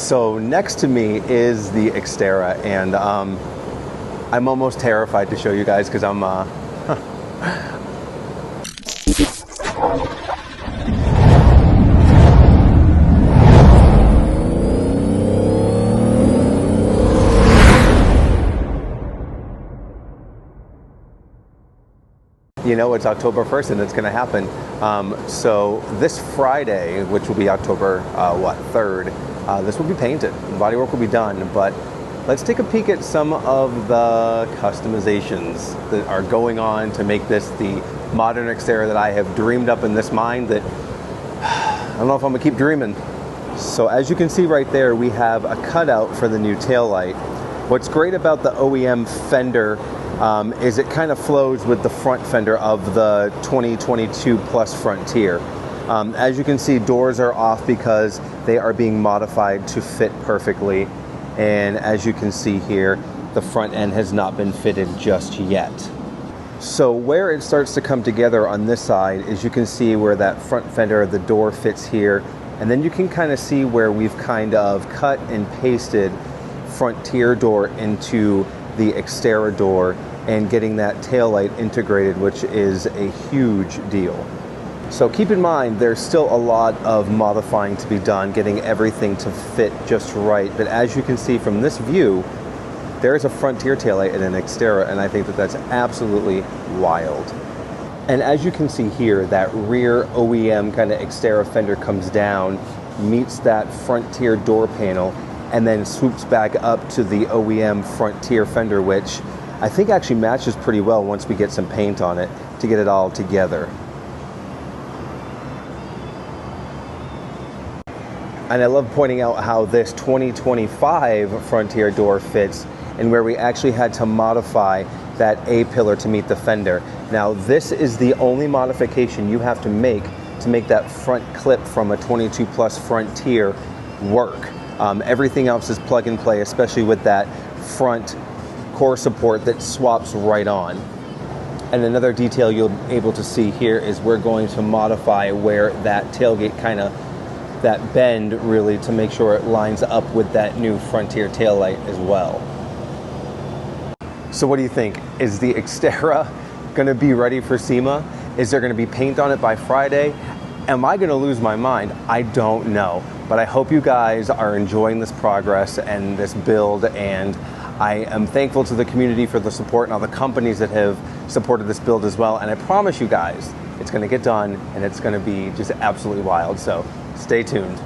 So next to me is the Xterra, and I'm almost terrified to show you guys because I'm you know, it's October 1st and it's going to happen. So this Friday, which will be October 3rd, this will be painted. The bodywork will be done, but let's take a peek at some of the customizations that are going on to make this the modern Xterra that I have dreamed up in this mind that I don't know if I'm gonna keep dreaming. So as you can see right there, we have a cutout for the new taillight. What's great about the OEM fender is it kind of flows with the front fender of the 2022 Plus Frontier. As you can see, doors are off because they are being modified to fit perfectly. And as you can see here, the front end has not been fitted just yet. So where it starts to come together on this side is you can see where that front fender of the door fits here. And then you can kind of see where we've kind of cut and pasted Frontier door into the Xterra door and getting that taillight integrated, which is a huge deal. So keep in mind, there's still a lot of modifying to be done, getting everything to fit just right. But as you can see from this view, there's a Frontier taillight in an Xterra, and I think that that's absolutely wild. And as you can see here, that rear OEM kind of Xterra fender comes down, meets that Frontier door panel, and then swoops back up to the OEM Frontier fender, which I think actually matches pretty well once we get some paint on it to get it all together. And I love pointing out how this 2025 Frontier door fits and where we actually had to modify that A-pillar to meet the fender. Now this is the only modification you have to make that front clip from a 22 Plus Frontier work. Everything else is plug and play, especially with that front core support that swaps right on. And another detail you'll be able to see here is we're going to modify where that tailgate kind of, that bend really, to make sure it lines up with that new Frontier taillight as well. So what do you think? Is the Xterra going to be ready for SEMA? Is there going to be paint on it by Friday? Am I going to lose my mind? I don't know. But I hope you guys are enjoying this progress and this build, and I am thankful to the community for the support and all the companies that have supported this build as well. And I promise you guys, it's going to get done and it's going to be just absolutely wild. So stay tuned.